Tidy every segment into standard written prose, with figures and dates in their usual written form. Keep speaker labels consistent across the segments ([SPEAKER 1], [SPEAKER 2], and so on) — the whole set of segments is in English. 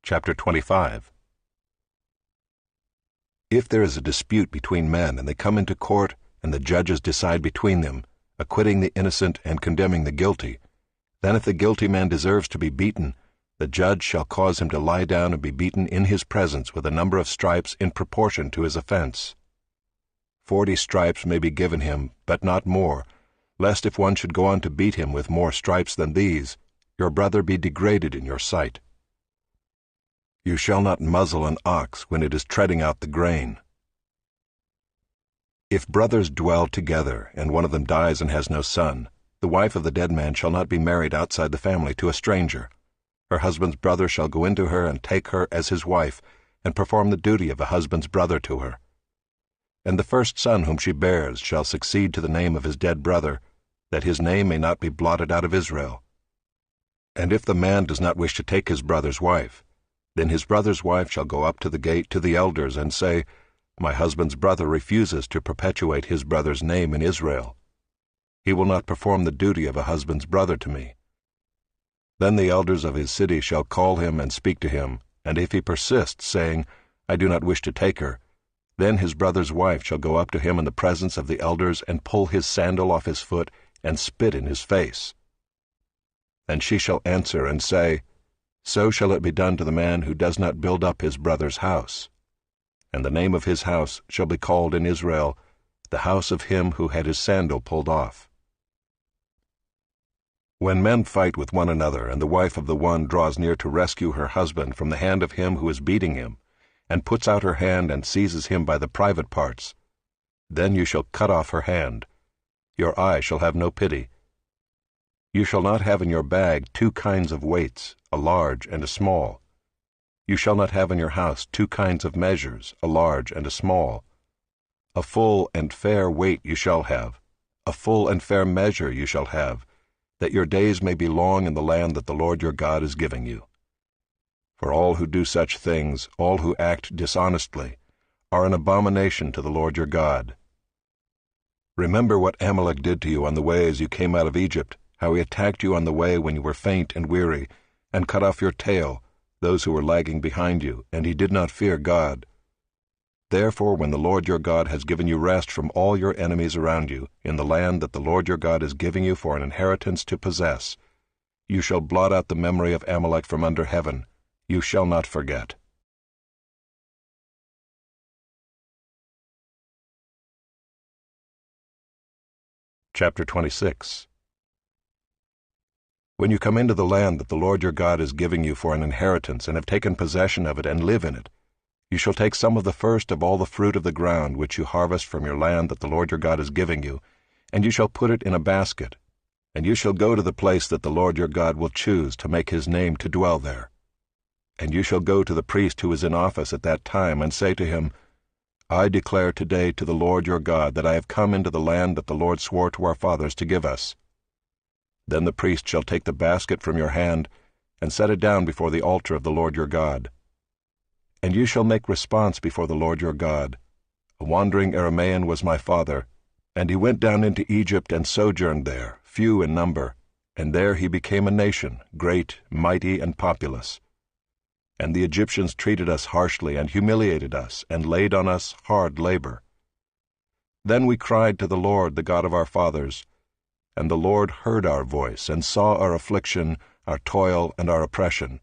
[SPEAKER 1] Chapter 25. If there is a dispute between men, and they come into court, and the judges decide between them, acquitting the innocent and condemning the guilty, then if the guilty man deserves to be beaten, the judge shall cause him to lie down and be beaten in his presence with a number of stripes in proportion to his offense. 40 stripes may be given him, but not more, lest if one should go on to beat him with more stripes than these, your brother be degraded in your sight. You shall not muzzle an ox when it is treading out the grain. If brothers dwell together, and one of them dies and has no son, the wife of the dead man shall not be married outside the family to a stranger. Her husband's brother shall go into her and take her as his wife, and perform the duty of a husband's brother to her. And the first son whom she bears shall succeed to the name of his dead brother, that his name may not be blotted out of Israel. And if the man does not wish to take his brother's wife, then his brother's wife shall go up to the gate to the elders and say, My husband's brother refuses to perpetuate his brother's name in Israel. He will not perform the duty of a husband's brother to me. Then the elders of his city shall call him and speak to him, and if he persists, saying, I do not wish to take her, then his brother's wife shall go up to him in the presence of the elders and pull his sandal off his foot and spit in his face. And she shall answer and say, So shall it be done to the man who does not build up his brother's house. And the name of his house shall be called in Israel, the house of him who had his sandal pulled off. When men fight with one another, and the wife of the one draws near to rescue her husband from the hand of him who is beating him, and puts out her hand and seizes him by the private parts, then you shall cut off her hand. Your eye shall have no pity. You shall not have in your bag 2 kinds of weights, a large and a small. You shall not have in your house 2 kinds of measures, a large and a small. A full and fair weight you shall have, a full and fair measure you shall have, that your days may be long in the land that the Lord your God is giving you. For all who do such things, all who act dishonestly, are an abomination to the Lord your God. Remember what Amalek did to you on the way as you came out of Egypt, how he attacked you on the way when you were faint and weary, and cut off your tail, those who were lagging behind you, and he did not fear God. Therefore, when the Lord your God has given you rest from all your enemies around you, in the land that the Lord your God is giving you for an inheritance to possess, you shall blot out the memory of Amalek from under heaven. You shall not forget. Chapter 26. When you come into the land that the Lord your God is giving you for an inheritance, and have taken possession of it and live in it, you shall take some of the first of all the fruit of the ground which you harvest from your land that the Lord your God is giving you, and you shall put it in a basket, and you shall go to the place that the Lord your God will choose to make his name to dwell there. And you shall go to the priest who is in office at that time, and say to him, I declare today to the Lord your God that I have come into the land that the Lord swore to our fathers to give us. Then the priest shall take the basket from your hand, and set it down before the altar of the Lord your God. And you shall make response before the Lord your God. A wandering Aramean was my father, and he went down into Egypt and sojourned there, few in number, and there he became a nation, great, mighty, and populous. And the Egyptians treated us harshly and humiliated us, and laid on us hard labor. Then we cried to the Lord, the God of our fathers, and the Lord heard our voice, and saw our affliction, our toil, and our oppression.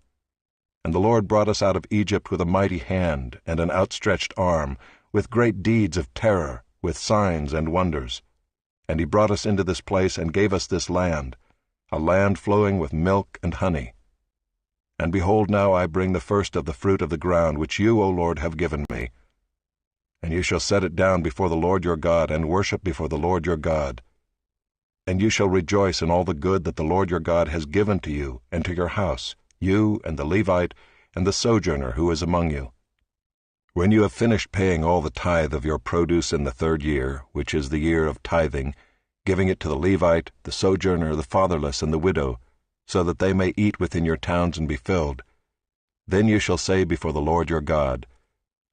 [SPEAKER 1] And the Lord brought us out of Egypt with a mighty hand, and an outstretched arm, with great deeds of terror, with signs and wonders. And he brought us into this place, and gave us this land, a land flowing with milk and honey. And behold, now I bring the first of the fruit of the ground, which you, O Lord, have given me. And you shall set it down before the Lord your God, and worship before the Lord your God. And you shall rejoice in all the good that the Lord your God has given to you and to your house, you and the Levite and the sojourner who is among you. When you have finished paying all the tithe of your produce in the 3rd year, which is the year of tithing, giving it to the Levite, the sojourner, the fatherless, and the widow, so that they may eat within your towns and be filled, then you shall say before the Lord your God,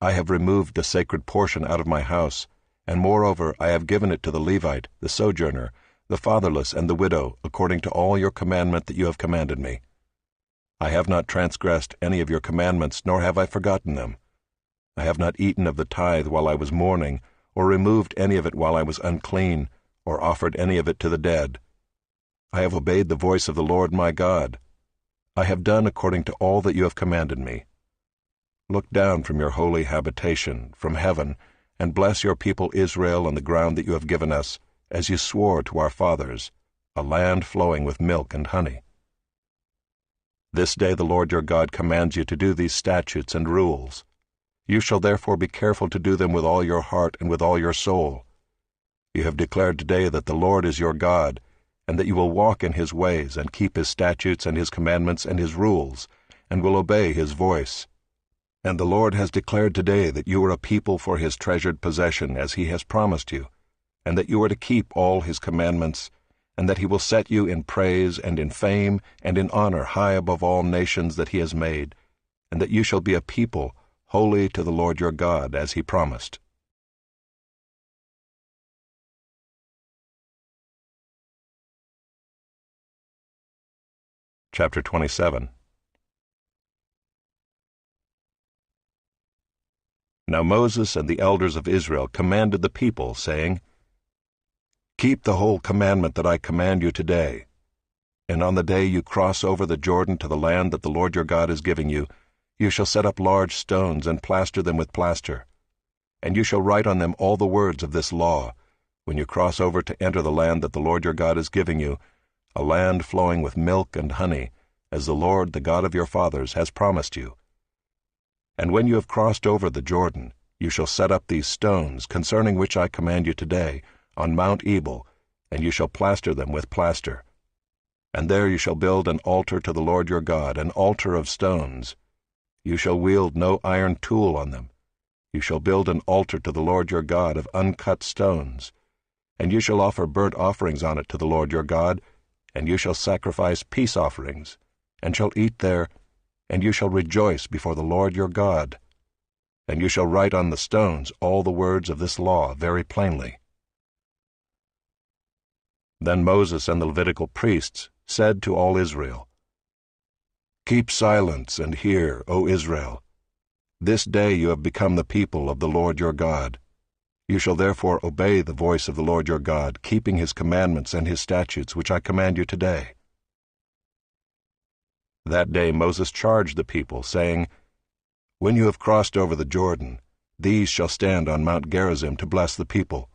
[SPEAKER 1] I have removed the sacred portion out of my house, and moreover I have given it to the Levite, the sojourner, the fatherless, and the widow, according to all your commandment that you have commanded me. I have not transgressed any of your commandments, nor have I forgotten them. I have not eaten of the tithe while I was mourning, or removed any of it while I was unclean, or offered any of it to the dead. I have obeyed the voice of the Lord my God. I have done according to all that you have commanded me. Look down from your holy habitation, from heaven, and bless your people Israel and the ground that you have given us, as you swore to our fathers, a land flowing with milk and honey. This day the Lord your God commands you to do these statutes and rules. You shall therefore be careful to do them with all your heart and with all your soul. You have declared today that the Lord is your God, and that you will walk in his ways and keep his statutes and his commandments and his rules, and will obey his voice. And the Lord has declared today that you are a people for his treasured possession, as he has promised you, and that you are to keep all his commandments, and that he will set you in praise and in fame and in honor high above all nations that he has made, and that you shall be a people holy to the Lord your God, as he promised. Chapter 27. Now Moses and the elders of Israel commanded the people, saying, Keep the whole commandment that I command you today. And on the day you cross over the Jordan to the land that the Lord your God is giving you, you shall set up large stones and plaster them with plaster. And you shall write on them all the words of this law, when you cross over to enter the land that the Lord your God is giving you, a land flowing with milk and honey, as the Lord, the God of your fathers, has promised you. And when you have crossed over the Jordan, you shall set up these stones, concerning which I command you today, on Mount Ebal, and you shall plaster them with plaster. And there you shall build an altar to the Lord your God, an altar of stones. You shall wield no iron tool on them. You shall build an altar to the Lord your God of uncut stones. And you shall offer burnt offerings on it to the Lord your God, and you shall sacrifice peace offerings, and shall eat there, and you shall rejoice before the Lord your God. And you shall write on the stones all the words of this law very plainly. Then Moses and the Levitical priests said to all Israel, Keep silence and hear, O Israel. This day you have become the people of the Lord your God. You shall therefore obey the voice of the Lord your God, keeping his commandments and his statutes, which I command you today. That day Moses charged the people, saying, When you have crossed over the Jordan, these shall stand on Mount Gerizim to bless the people: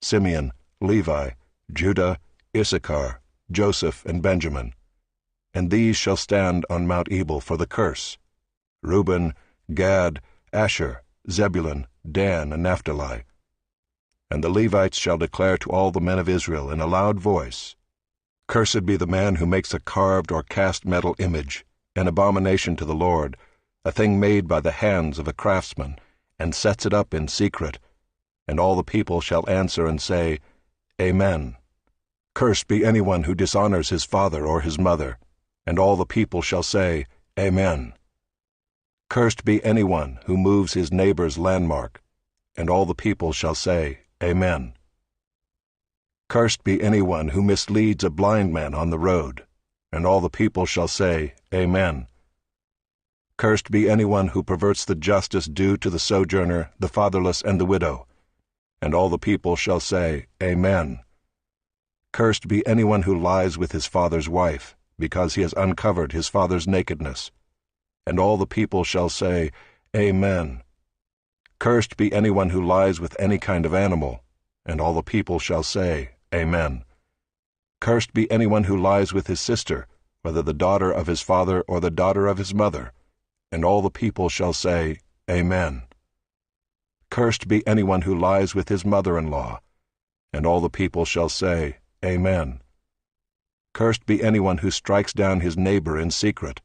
[SPEAKER 1] Simeon, Levi, Judah, Issachar, Joseph, and Benjamin. And these shall stand on Mount Ebal for the curse: Reuben, Gad, Asher, Zebulun, Dan, and Naphtali. And the Levites shall declare to all the men of Israel in a loud voice, Cursed be the man who makes a carved or cast metal image, an abomination to the Lord, a thing made by the hands of a craftsman, and sets it up in secret. And all the people shall answer and say, Amen. Cursed be anyone who dishonors his father or his mother. And all the people shall say, Amen. Cursed be anyone who moves his neighbor's landmark. And all the people shall say, Amen. Cursed be anyone who misleads a blind man on the road. And all the people shall say, Amen. Cursed be anyone who perverts the justice due to the sojourner, the fatherless, and the widow. And all the people shall say, Amen. Cursed be anyone who lies with his father's wife, because he has uncovered his father's nakedness. And all the people shall say, Amen. Cursed be anyone who lies with any kind of animal. And all the people shall say, Amen. Cursed be anyone who lies with his sister, whether the daughter of his father or the daughter of his mother. And all the people shall say, Amen. Cursed be anyone who lies with his mother-in-law. And all the people shall say, Amen. Cursed be anyone who strikes down his neighbor in secret.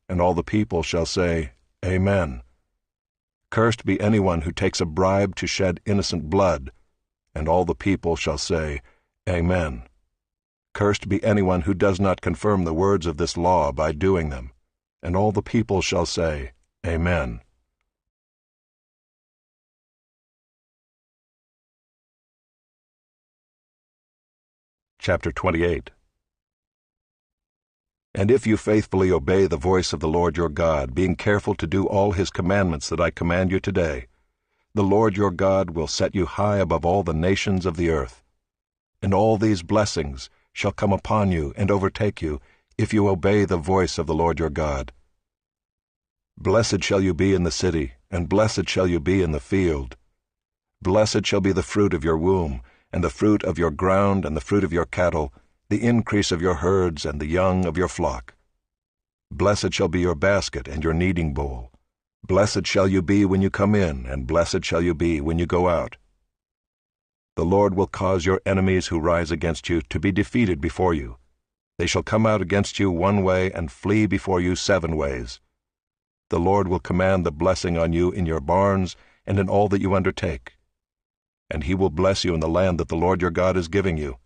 [SPEAKER 1] And all the people shall say, Amen. Cursed be anyone who takes a bribe to shed innocent blood. And all the people shall say, Amen. Cursed be anyone who does not confirm the words of this law by doing them. And all the people shall say, Amen. Chapter 28. And if you faithfully obey the voice of the Lord your God, being careful to do all his commandments that I command you today, the Lord your God will set you high above all the nations of the earth. And all these blessings shall come upon you and overtake you, if you obey the voice of the Lord your God. Blessed shall you be in the city, and blessed shall you be in the field. Blessed shall be the fruit of your womb, and the fruit of your ground, and the fruit of your cattle, the increase of your herds, and the young of your flock. Blessed shall be your basket and your kneading bowl. Blessed shall you be when you come in, and blessed shall you be when you go out. The Lord will cause your enemies who rise against you to be defeated before you. They shall come out against you one way and flee before you 7 ways. The Lord will command the blessing on you in your barns and in all that you undertake. And he will bless you in the land that the Lord your God is giving you.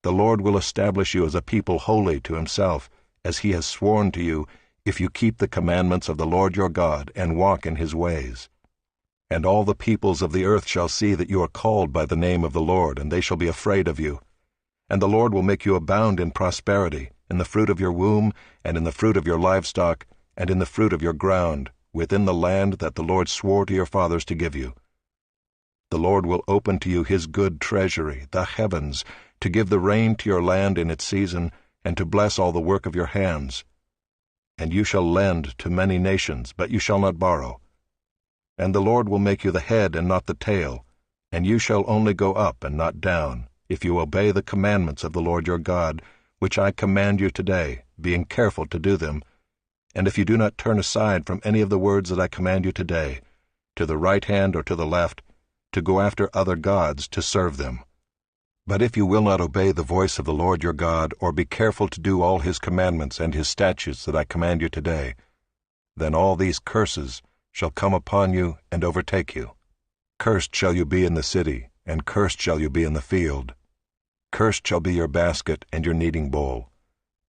[SPEAKER 1] The Lord will establish you as a people holy to himself, as he has sworn to you, if you keep the commandments of the Lord your God and walk in his ways. And all the peoples of the earth shall see that you are called by the name of the Lord, and they shall be afraid of you. And the Lord will make you abound in prosperity, in the fruit of your womb, and in the fruit of your livestock, and in the fruit of your ground, within the land that the Lord swore to your fathers to give you. The Lord will open to you his good treasury, the heavens, to give the rain to your land in its season, and to bless all the work of your hands. And you shall lend to many nations, but you shall not borrow. And the Lord will make you the head and not the tail, and you shall only go up and not down, if you obey the commandments of the Lord your God, which I command you today, being careful to do them, and if you do not turn aside from any of the words that I command you today, to the right hand or to the left, to go after other gods to serve them. But if you will not obey the voice of the Lord your God, or be careful to do all his commandments and his statutes that I command you today, then all these curses shall come upon you and overtake you. Cursed shall you be in the city, and cursed shall you be in the field. Cursed shall be your basket and your kneading bowl.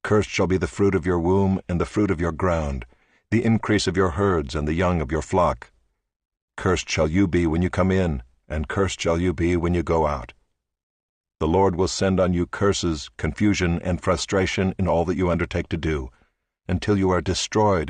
[SPEAKER 1] Cursed shall be the fruit of your womb and the fruit of your ground, the increase of your herds and the young of your flock. Cursed shall you be when you come in, and cursed shall you be when you go out. The Lord will send on you curses, confusion, and frustration in all that you undertake to do, until you are destroyed and